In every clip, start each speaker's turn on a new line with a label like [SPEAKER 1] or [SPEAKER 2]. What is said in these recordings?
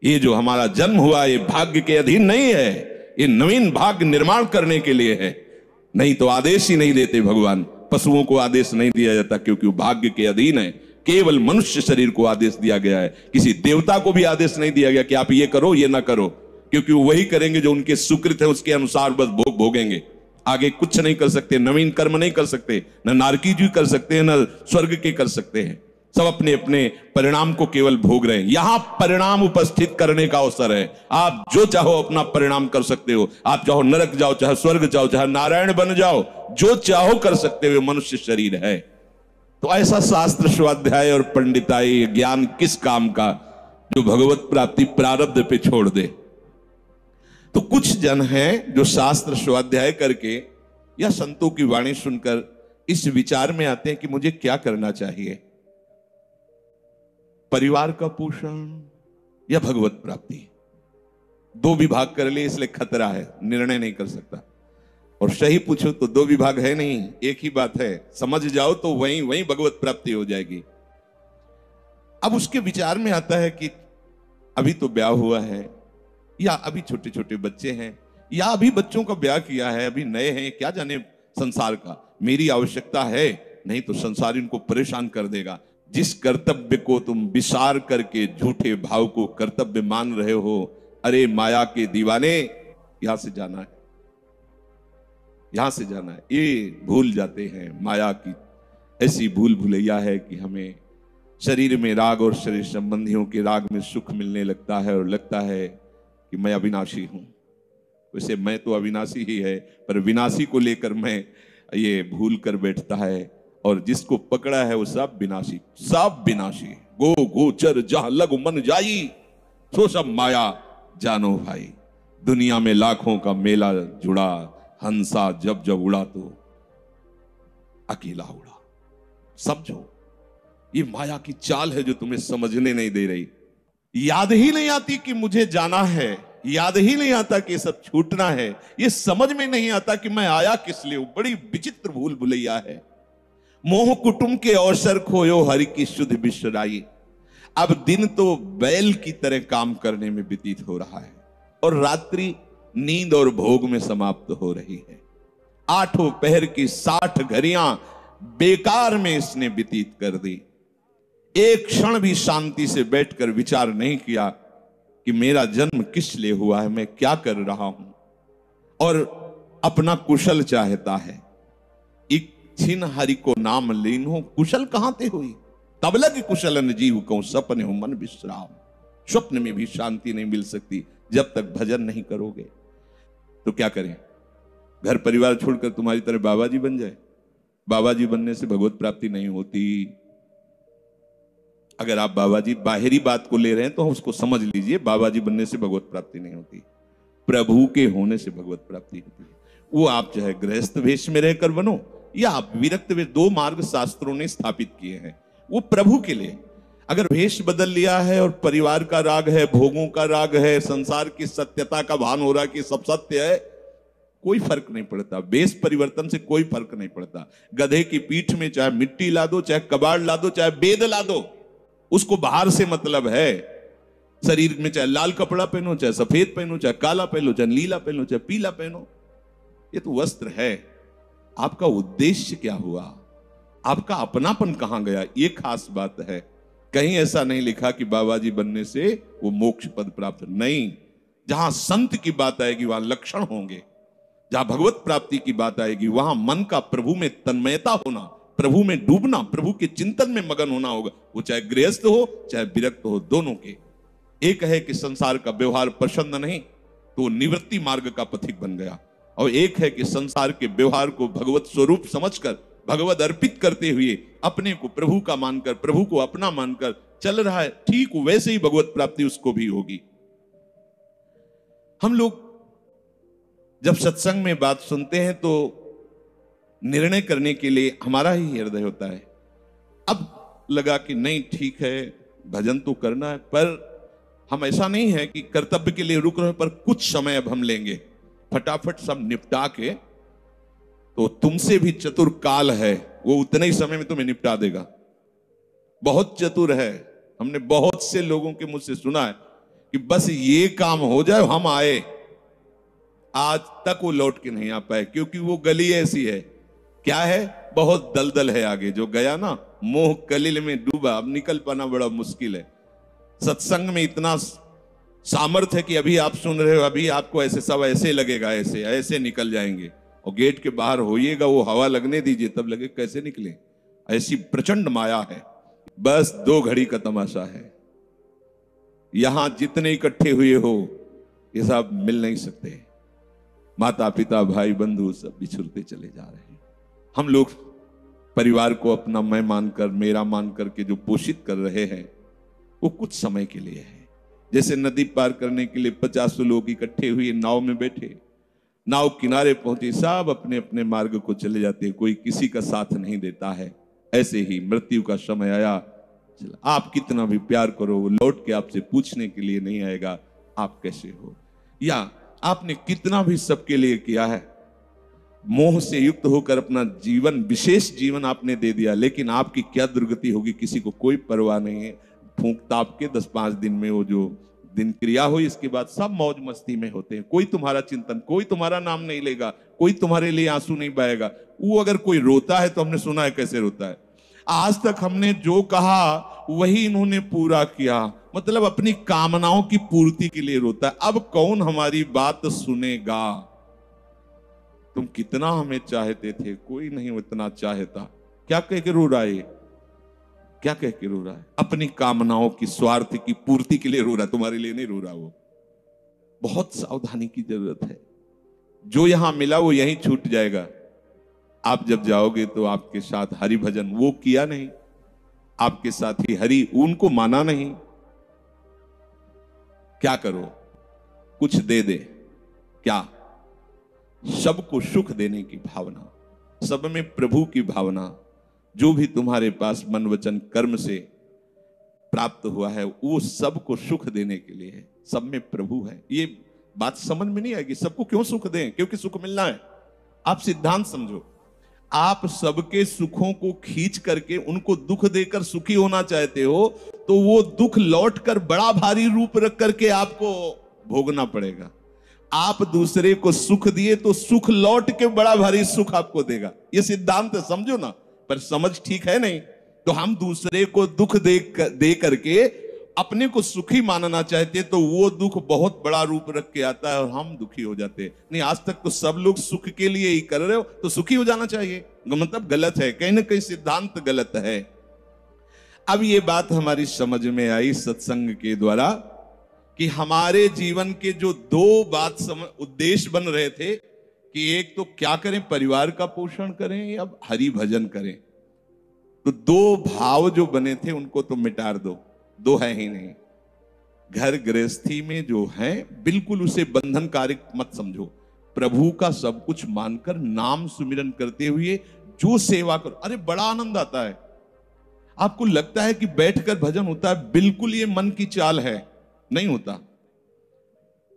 [SPEAKER 1] ये जो हमारा जन्म हुआ ये भाग्य के अधीन नहीं है, ये नवीन भाग्य निर्माण करने के लिए है। नहीं तो आदेश ही नहीं देते भगवान। पशुओं को आदेश नहीं दिया जाता क्योंकि वो भाग्य के अधीन है। केवल मनुष्य शरीर को आदेश दिया गया है। किसी देवता को भी आदेश नहीं दिया गया कि आप ये करो ये ना करो, क्योंकि वो वही करेंगे जो उनके सुकृत है, उसके अनुसार बस भोग भोगेंगे। आगे कुछ नहीं कर सकते, नवीन कर्म नहीं कर सकते, न नारकी जी कर सकते हैं, न स्वर्ग के कर सकते हैं। सब अपने अपने परिणाम को केवल भोग रहे हैं। यहां परिणाम उपस्थित करने का अवसर है। आप जो चाहो अपना परिणाम कर सकते हो। आप चाहो नरक जाओ, चाहे स्वर्ग जाओ, चाहे नारायण बन जाओ, जो चाहो कर सकते हो। मनुष्य शरीर है तो ऐसा शास्त्र स्वाध्याय और पंडिताई ज्ञान किस काम का, जो भगवत प्राप्ति प्रारब्ध पे छोड़ दे। तो कुछ जन हैं जो शास्त्र स्वाध्याय करके या संतों की वाणी सुनकर इस विचार में आते हैं कि मुझे क्या करना चाहिए, परिवार का पोषण या भगवत प्राप्ति। दो विभाग कर ले इसलिए खतरा है, निर्णय नहीं कर सकता। और सही पूछो तो दो विभाग है नहीं, एक ही बात है। समझ जाओ तो वहीं वहीं भगवत प्राप्ति हो जाएगी। अब उसके विचार में आता है कि अभी तो ब्याह हुआ है, या अभी छोटे छोटे बच्चे हैं, या अभी बच्चों का ब्याह किया है, अभी नए हैं, क्या जाने संसार का। मेरी आवश्यकता है, नहीं तो संसार इनको परेशान कर देगा। जिस कर्तव्य को तुम विसार करके झूठे भाव को कर्तव्य मान रहे हो, अरे माया के दीवाने, यहां से जाना है, यहां से जाना है। ये भूल जाते हैं। माया की ऐसी भूल भुलैया है कि हमें शरीर में राग और शरीर संबंधियों के राग में सुख मिलने लगता है और लगता है कि मैं अविनाशी हूं। वैसे मैं तो अविनाशी ही है, पर विनाशी को लेकर मैं ये भूल कर बैठता है। और जिसको पकड़ा है वो सब विनाशी, सब विनाशी। गो गोचर जहां लग मन जाई, सो सब माया जानो भाई। दुनिया में लाखों का मेला जुड़ा, हंसा जब जब उड़ा तो अकेला उड़ा। समझो ये माया की चाल है जो तुम्हें समझने नहीं दे रही। याद ही नहीं आती कि मुझे जाना है, याद ही नहीं आता कि सब छूटना है, ये समझ में नहीं आता कि मैं आया किस लिए। बड़ी विचित्र भूल भुलैया है। मोह कुटुंब के अवसर खोयो हरि की शुद्ध बिसराई। अब दिन तो बैल की तरह काम करने में व्यतीत हो रहा है और रात्रि नींद और भोग में समाप्त हो रही है। आठों पहर की 60 घड़ियां बेकार में इसने व्यतीत कर दी। एक क्षण भी शांति से बैठकर विचार नहीं किया कि मेरा जन्म किस लिए हुआ है, मैं क्या कर रहा हूं। और अपना कुशल चाहता है। छिन हरि को नाम लीन हो, कुशल कहां ते हुई। तब लग कुशलन जीव को सपने हो मन विश्राम। स्वप्न में भी शांति नहीं मिल सकती जब तक भजन नहीं करोगे। तो क्या करें, घर परिवार छोड़कर तुम्हारी तरह बाबा जी बन जाए। बाबा जी बनने से भगवत प्राप्ति नहीं होती। अगर आप बाबा जी बाहरी बात को ले रहे हैं तो उसको समझ लीजिए, बाबा जी बनने से भगवत प्राप्ति नहीं होती, प्रभु के होने से भगवत प्राप्ति होती है। वो आप चाहे गृहस्थ वेश में रहकर बनो या आप विरक्त वेश, दो मार्ग शास्त्रों ने स्थापित किए हैं, वो प्रभु के लिए। अगर वेश बदल लिया है और परिवार का राग है, भोगों का राग है, संसार की सत्यता का भान हो रहा है कि सब सत्य है, कोई फर्क नहीं पड़ता। वेश परिवर्तन से कोई फर्क नहीं पड़ता। गधे की पीठ में चाहे मिट्टी ला दो, चाहे कबाड़ ला दो, चाहे बेद ला दो, उसको बाहर से मतलब है। शरीर में चाहे लाल कपड़ा पहनो, चाहे सफेद पहनो, चाहे काला पहनो, चाहे नीला पहनो, चाहे पीला पहनो, ये तो वस्त्र है। आपका उद्देश्य क्या हुआ, आपका अपनापन कहां गया, ये खास बात है। कहीं ऐसा नहीं लिखा कि बाबा जी बनने से वो मोक्ष पद प्राप्त, नहीं। जहां संत की बात आएगी वहां लक्षण होंगे। जहां भगवत प्राप्ति की बात आएगी वहां मन का प्रभु में तन्मयता होना, प्रभु में डूबना, प्रभु के चिंतन में मगन होना होगा। वो चाहे गृहस्थ हो चाहे विरक्त हो, दोनों के। एक है कि संसार का व्यवहार पसंद नहीं तो निवृत्ति मार्ग का पथिक बन गया, और एक है कि संसार के व्यवहार को भगवत स्वरूप समझकर, भगवत अर्पित करते हुए अपने को प्रभु का मानकर, प्रभु को अपना मानकर चल रहा है, ठीक वैसे ही भगवत प्राप्ति उसको भी होगी। हम लोग जब सत्संग में बात सुनते हैं तो निर्णय करने के लिए हमारा ही हृदय होता है। अब लगा कि नहीं ठीक है, भजन तो करना है, पर हम ऐसा नहीं है कि कर्तव्य के लिए रुक रहे, पर कुछ समय अब हम लेंगे, फटाफट सब निपटा के। तो तुमसे भी चतुर काल है, वो उतने ही समय में तुम्हें निपटा देगा। बहुत चतुर है। हमने बहुत से लोगों के मुझसे सुना है कि बस ये काम हो जाए, हम आए। आज तक वो लौट के नहीं आ पाए, क्योंकि वो गली ऐसी है, क्या है, बहुत दलदल है आगे। जो गया ना मोह कलिल में डूबा, अब निकल पाना बड़ा मुश्किल है। सत्संग में इतना सामर्थ्य है कि अभी आप सुन रहे हो, अभी आपको ऐसे सब ऐसे लगेगा, ऐसे ऐसे निकल जाएंगे, और गेट के बाहर होइएगा, वो हवा लगने दीजिए, तब लगे कैसे निकले। ऐसी प्रचंड माया है। बस 2 घड़ी का तमाशा है। यहां जितने इकट्ठे हुए हो, ये सब मिल नहीं सकते। माता पिता भाई बंधु सब बिछुड़ते चले जा रहे हैं। हम लोग परिवार को अपना मैं मानकर, मेरा मानकर के जो पोषित कर रहे हैं, वो कुछ समय के लिए है। जैसे नदी पार करने के लिए 50 लोग इकट्ठे हुए, नाव में बैठे, नाव किनारे पहुंचे, सब अपने अपने मार्ग को चले जाते हैं, कोई किसी का साथ नहीं देता है। ऐसे ही मृत्यु का समय आया, आप कितना भी प्यार करो, वो लौट के आपसे पूछने के लिए नहीं आएगा आप कैसे हो, या आपने कितना भी सबके लिए किया है, मोह से युक्त होकर अपना जीवन, विशेष जीवन आपने दे दिया, लेकिन आपकी क्या दुर्गति होगी किसी को कोई परवाह नहीं है। फूंक ताप के 10-5 दिन में वो जो दिन क्रिया हुई, इसके बाद सब मौज मस्ती में होते हैं। कोई तुम्हारा चिंतन, कोई तुम्हारा नाम नहीं लेगा, कोई तुम्हारे लिए आंसू नहीं बहाएगा। वो अगर कोई रोता है तो हमने सुना है कैसे रोता है। आज तक हमने जो कहा वही इन्होंने पूरा किया, मतलब अपनी कामनाओं की पूर्ति के लिए रोता है। अब कौन हमारी बात सुनेगा। तुम कितना हमें चाहते थे, कोई नहीं उतना चाहता। क्या कह के रो रहा है, क्या कह के रो रहा है, अपनी कामनाओं की, स्वार्थ की पूर्ति के लिए रो रहा है, तुम्हारे लिए नहीं रो रहा। वो बहुत सावधानी की जरूरत है। जो यहां मिला वो यहीं छूट जाएगा। आप जब जाओगे तो आपके साथ हरि भजन वो किया नहीं, आपके साथ ही हरि उनको माना नहीं। क्या करो, कुछ दे दे, क्या, सबको सुख देने की भावना, सब में प्रभु की भावना। जो भी तुम्हारे पास मन वचन कर्म से प्राप्त हुआ है वो सबको सुख देने के लिए है, सब में प्रभु है। ये बात समझ में नहीं आएगी, सबको क्यों सुख दें, क्योंकि सुख मिलना है। आप सिद्धांत समझो, आप सबके सुखों को खींच करके उनको दुख देकर सुखी होना चाहते हो, तो वो दुख लौट कर बड़ा भारी रूप रख करके आपको भोगना पड़ेगा। आप दूसरे को सुख दिए तो सुख लौट के बड़ा भारी सुख आपको देगा। ये सिद्धांत समझो ना, पर समझ ठीक है नहीं। तो हम दूसरे को दुख दे करके अपने को सुखी मानना चाहते, तो वो दुख बहुत बड़ा रूप रख के आता है और हम दुखी हो जाते हैं। नहीं, आज तक तो सब लोग सुख के लिए ही कर रहे हो, तो सुखी हो जाना चाहिए, मतलब गलत है, कहीं ना कहीं सिद्धांत गलत है। अब ये बात हमारी समझ में आई सत्संग के द्वारा कि हमारे जीवन के जो 2 उद्देश्य बन रहे थे कि एक तो क्या करें, परिवार का पोषण करें या हरि भजन करें, तो 2 भाव जो बने थे उनको तो मिटा दो, 2 है ही नहीं। घर गृहस्थी में जो है बिल्कुल उसे बंधनकारी मत समझो। प्रभु का सब कुछ मानकर नाम सुमिरन करते हुए जो सेवा करो, अरे बड़ा आनंद आता है। आपको लगता है कि बैठकर भजन होता है, बिल्कुल ये मन की चाल है, नहीं होता।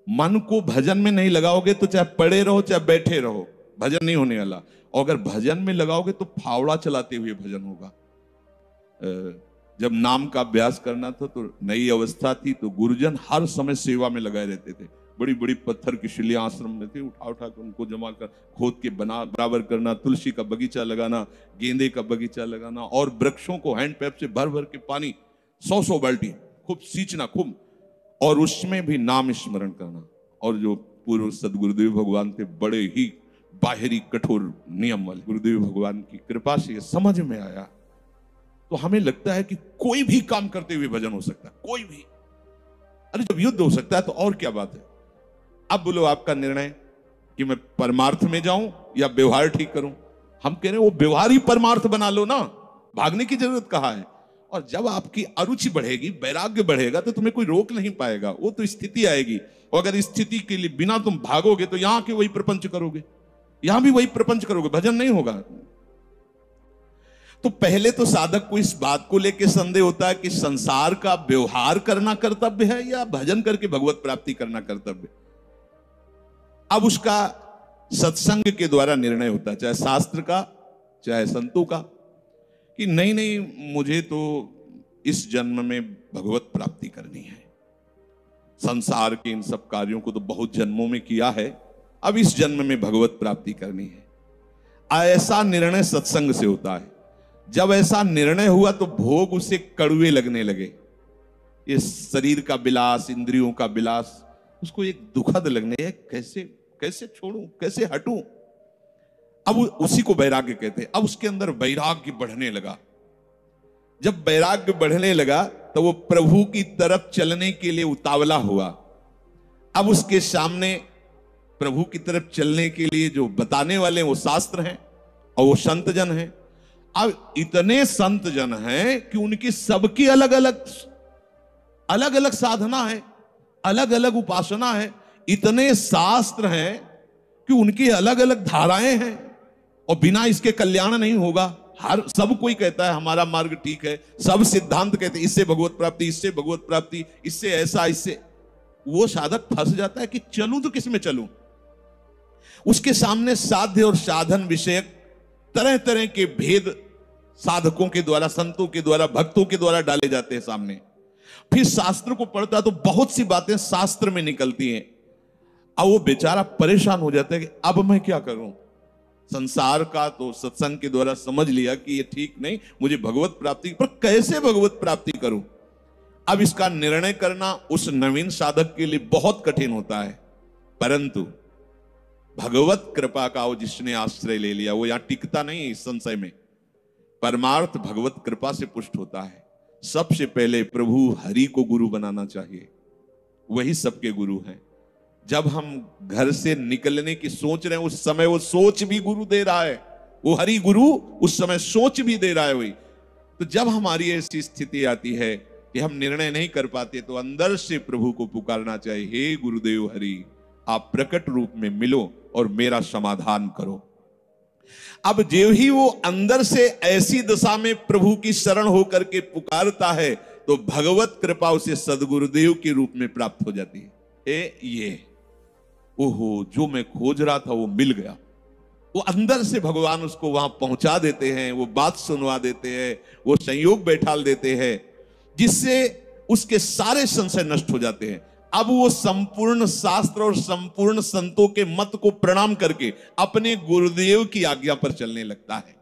[SPEAKER 1] मन को भजन में नहीं लगाओगे तो चाहे पड़े रहो चाहे बैठे रहो, भजन नहीं होने वाला। और अगर भजन में लगाओगे तो फावड़ा चलाते हुए भजन होगा। जब नाम का अभ्यास करना था तो नई अवस्था थी, तो गुरुजन हर समय सेवा में लगाए रहते थे। बड़ी बड़ी पत्थर की शिलियां आश्रम में थी, उठा उठा कर उनको जमा कर खोद के बराबर करना, तुलसी का बगीचा लगाना, गेंदे का बगीचा लगाना, और वृक्षों को हैंड पैप से भर भर के पानी 100-100 बाल्टी खूब सींचना, खूब, और उसमें भी नाम स्मरण करना। और जो पूर्व सदगुरुदेव भगवान थे, बड़े ही बाहरी कठोर नियम वाले, गुरुदेव भगवान की कृपा से समझ में आया। तो हमें लगता है कि कोई भी काम करते हुए भजन हो सकता है, कोई भी। अरे जब युद्ध हो सकता है तो और क्या बात है। अब बोलो आपका निर्णय कि मैं परमार्थ में जाऊं या व्यवहार ठीक करूं। हम कह रहे हैं वो व्यवहार ही परमार्थ बना लो ना, भागने की जरूरत कहां है। और जब आपकी अरुचि बढ़ेगी, वैराग्य बढ़ेगा, तो तुम्हें कोई रोक नहीं पाएगा। वो तो स्थिति आएगी, और अगर स्थिति के लिए बिना तुम भागोगे तो यहां के वही प्रपंच करोगे, यहां भी वही प्रपंच करोगे, भजन नहीं होगा। तो पहले तो साधक को इस बात को लेकर संदेह होता है कि संसार का व्यवहार करना कर्तव्य है या भजन करके भगवत प्राप्ति करना कर्तव्य। अब उसका सत्संग के द्वारा निर्णय होता है, चाहे शास्त्र का चाहे संतों का, कि नहीं नहीं मुझे तो इस जन्म में भगवत प्राप्ति करनी है। संसार के इन सब कार्यों को तो बहुत जन्मों में किया है, अब इस जन्म में भगवत प्राप्ति करनी है। ऐसा निर्णय सत्संग से होता है। जब ऐसा निर्णय हुआ तो भोग उसे कड़वे लगने लगे। ये शरीर का विलास, इंद्रियों का विलास उसको एक दुखद लगने, कैसे कैसे छोड़ूं, कैसे हटूं। अब उसी को वैराग्य कहते हैं। अब उसके अंदर वैराग्य बढ़ने लगा। जब वैराग्य बढ़ने लगा तो वो प्रभु की तरफ चलने के लिए उतावला हुआ। अब उसके सामने प्रभु की तरफ चलने के लिए जो बताने वाले वो शास्त्र हैं और वो संत जन हैं। अब इतने संत जन हैं कि उनकी सबकी अलग अलग साधना है, अलग अलग उपासना है। इतने शास्त्र हैं कि उनकी अलग अलग धाराएं हैं और बिना इसके कल्याण नहीं होगा। हर सब कोई कहता है हमारा मार्ग ठीक है, सब सिद्धांत कहते हैं इससे भगवत प्राप्ति, इससे भगवत प्राप्ति, इससे ऐसा, इससे। वो साधक फंस जाता है कि चलूं तो किस में चलूं। उसके सामने साध्य और साधन विषयक तरह तरह के भेद साधकों के द्वारा, संतों के द्वारा, भक्तों के द्वारा डाले जाते हैं सामने। फिर शास्त्र को पढ़ता है तो बहुत सी बातें शास्त्र में निकलती हैं। अब वो बेचारा परेशान हो जाता है कि अब मैं क्या करूं। संसार का तो सत्संग के द्वारा समझ लिया कि ये ठीक नहीं, मुझे भगवत प्राप्ति, पर कैसे भगवत प्राप्ति करूं। अब इसका निर्णय करना उस नवीन साधक के लिए बहुत कठिन होता है। परंतु भगवत कृपा का वो जिसने आश्रय ले लिया वो यहां टिकता नहीं है इस संशय में। परमार्थ भगवत कृपा से पुष्ट होता है। सबसे पहले प्रभु हरि को गुरु बनाना चाहिए, वही सबके गुरु हैं। जब हम घर से निकलने की सोच रहे हैं उस समय वो सोच भी गुरु दे रहा है, वो हरि गुरु उस समय सोच भी दे रहा है वही। तो जब हमारी ऐसी स्थिति आती है कि हम निर्णय नहीं कर पाते तो अंदर से प्रभु को पुकारना चाहिए, हे गुरुदेव हरि, आप प्रकट रूप में मिलो और मेरा समाधान करो। अब जो ही वो अंदर से ऐसी दशा में प्रभु की शरण होकर के पुकारता है तो भगवत कृपा उसे सदगुरुदेव के रूप में प्राप्त हो जाती है। ये ओहो, जो मैं खोज रहा था वो मिल गया। वो अंदर से भगवान उसको वहां पहुंचा देते हैं, वो बात सुनवा देते हैं, वो संयोग बैठाल देते हैं, जिससे उसके सारे संशय नष्ट हो जाते हैं। अब वो संपूर्ण शास्त्र और संपूर्ण संतों के मत को प्रणाम करके अपने गुरुदेव की आज्ञा पर चलने लगता है।